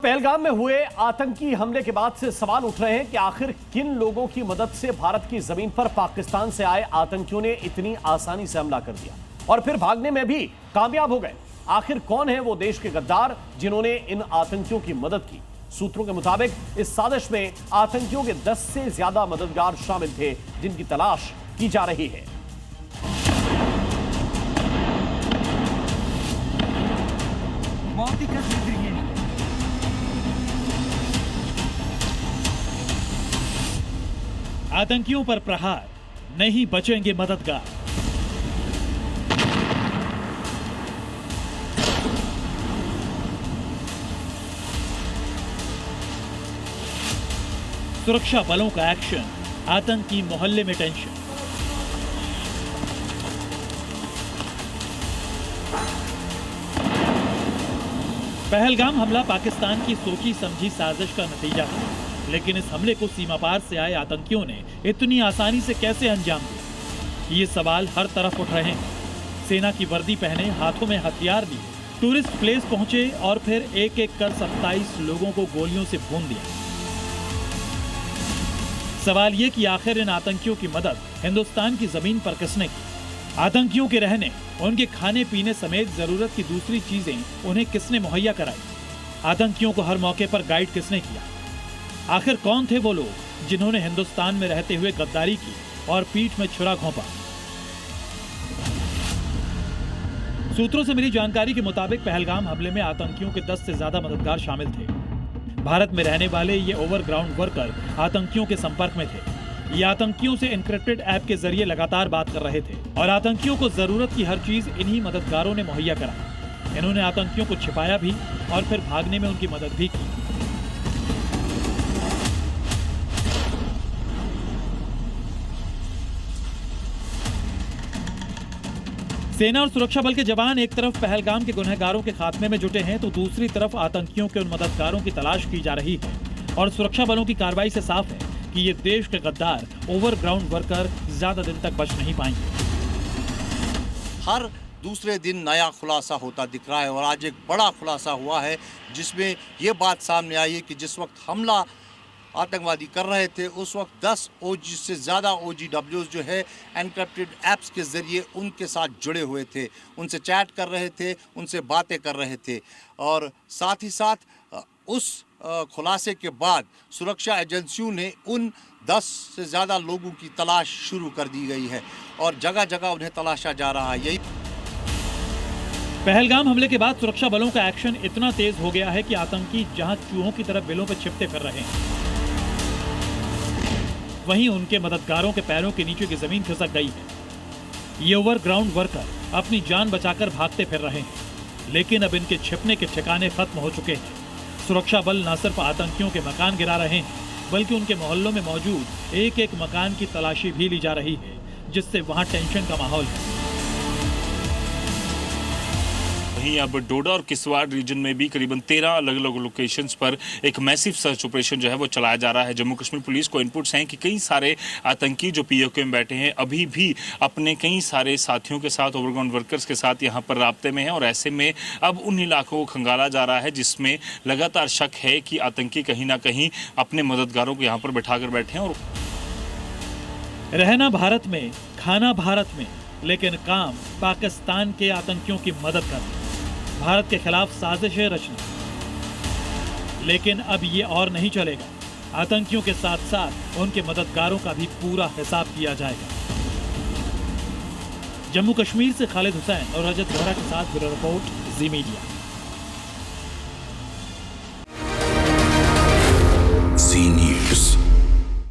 पहलगाम में हुए आतंकी हमले के बाद से सवाल उठ रहे हैं कि आखिर किन लोगों की मदद से भारत की जमीन पर पाकिस्तान से आए आतंकियों ने इतनी आसानी से हमला कर दिया और फिर भागने में भी कामयाब हो गए। आखिर कौन है वो देश के गद्दार जिन्होंने इन आतंकियों की मदद की? सूत्रों के मुताबिक इस साजिश में आतंकियों के 10 से ज्यादा मददगार शामिल थे, जिनकी तलाश की जा रही है। आतंकियों पर प्रहार, नहीं बचेंगे मददगार। सुरक्षा बलों का एक्शन, आतंकी मोहल्ले में टेंशन। पहलगाम हमला पाकिस्तान की सोची समझी साजिश का नतीजा है, लेकिन इस हमले को सीमा पार से आए आतंकियों ने इतनी आसानी से कैसे अंजाम दिया? ये सवाल हर तरफ उठ रहे हैं। सेना की वर्दी पहने, हाथों में हथियार लिए, टूरिस्ट प्लेस पहुंचे और फिर एक एक कर 27 लोगों को गोलियों से भून दिया। सवाल ये कि आखिर इन आतंकियों की मदद हिंदुस्तान की जमीन पर किसने की? आतंकियों के रहने, उनके खाने पीने समेत जरूरत की दूसरी चीजें उन्हें किसने मुहैया कराई? आतंकियों को हर मौके पर गाइड किसने किया? आखिर कौन थे वो लोग जिन्होंने हिंदुस्तान में रहते हुए गद्दारी की और पीठ में छुरा घोंपा? सूत्रों से मिली जानकारी के मुताबिक पहलगाम हमले में आतंकियों के 10 से ज्यादा मददगार शामिल थे। भारत में रहने वाले ये ओवरग्राउंड वर्कर आतंकियों के संपर्क में थे। ये आतंकियों से एन्क्रिप्टेड ऐप के जरिए लगातार बात कर रहे थे और आतंकियों को जरूरत की हर चीज इन्हीं मददगारों ने मुहैया कराई। इन्होंने आतंकियों को छिपाया भी और फिर भागने में उनकी मदद भी की। सेना और सुरक्षा बल के जवान एक तरफ पहलगाम के गुनहगारों के खात्मे में जुटे हैं, तो दूसरी तरफ आतंकियों के उन मददगारों की तलाश की जा रही है। और सुरक्षा बलों की कार्रवाई से साफ है कि ये देश के गद्दार ओवरग्राउंड वर्कर ज्यादा दिन तक बच नहीं पाएंगे। हर दूसरे दिन नया खुलासा होता दिख रहा है और आज एक बड़ा खुलासा हुआ है, जिसमें ये बात सामने आई है कि जिस वक्त हमला आतंकवादी कर रहे थे उस वक्त 10 OG से ज़्यादा OGWs जो है एनक्रिप्टेड ऐप्स के ज़रिए उनके साथ जुड़े हुए थे, उनसे चैट कर रहे थे, उनसे बातें कर रहे थे। और साथ ही साथ उस खुलासे के बाद सुरक्षा एजेंसियों ने उन 10 से ज़्यादा लोगों की तलाश शुरू कर दी गई है और जगह जगह उन्हें तलाशा जा रहा है। यही पहलगाम हमले के बाद सुरक्षा बलों का एक्शन इतना तेज हो गया है कि आतंकी जहां चूहों की तरह बिलों पर छिपते फिर रहे हैं, वहीं उनके मददगारों के पैरों के नीचे की जमीन खिसक गई है। ये ओवरग्राउंड वर्कर अपनी जान बचाकर भागते फिर रहे हैं, लेकिन अब इनके छिपने के ठिकाने खत्म हो चुके हैं। सुरक्षा बल न सिर्फ आतंकियों के मकान गिरा रहे हैं, बल्कि उनके मोहल्लों में मौजूद एक एक मकान की तलाशी भी ली जा रही है, जिससे वहां टेंशन का माहौल है। वहीं अब डोडा और किश्तवाड़ रीजन में भी करीबन 13 अलग अलग लोकेशंस पर एक मैसिव सर्च ऑपरेशन जो है वो चलाया जा रहा है। जम्मू कश्मीर पुलिस को इनपुट्स हैं कि कई सारे आतंकी जो POK में बैठे हैं अभी भी अपने कई सारे साथियों के साथ, ओवरग्राउंड वर्कर्स के साथ यहाँ पर राब्ते में हैं और ऐसे में अब उन इलाकों को खंगाला जा रहा है जिसमें लगातार शक है कि आतंकी कहीं ना कहीं अपने मददगारों को यहाँ पर बैठा कर बैठे हैं। और रहना भारत में, खाना भारत में, लेकिन काम पाकिस्तान के आतंकियों की मदद करना, भारत के खिलाफ साजिशें रचना। लेकिन अब ये और नहीं चलेगा। आतंकियों के साथ साथ उनके मददगारों का भी पूरा हिसाब किया जाएगा। जम्मू कश्मीर से खालिद हुसैन और रजत बोहरा के साथ ब्यूरो रिपोर्ट, जी मीडिया।